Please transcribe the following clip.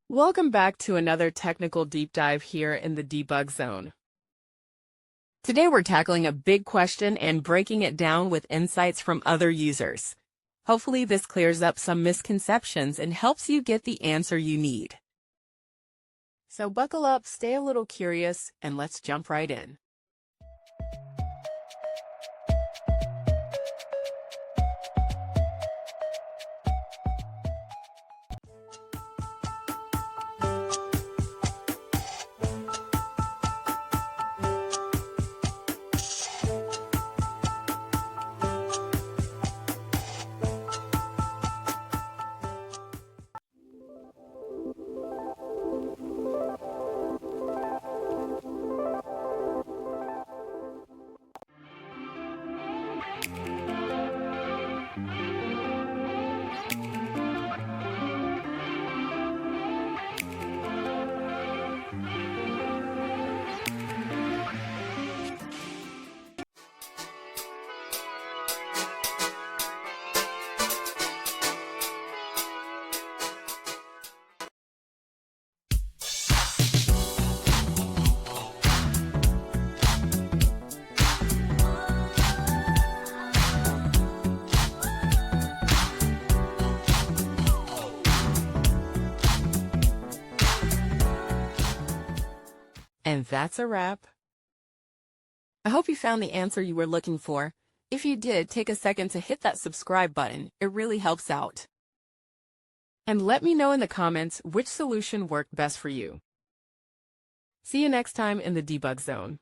Welcome back to another technical deep dive here in the debug zone. Today we're tackling a big question and breaking it down with insights from other users. Hopefully this clears up some misconceptions and helps you get the answer you need. So buckle up, stay a little curious, and let's jump right in. And that's a wrap. I hope you found the answer you were looking for. If you did, take a second to hit that subscribe button. It really helps out. And let me know in the comments which solution worked best for you. See you next time in the debug zone.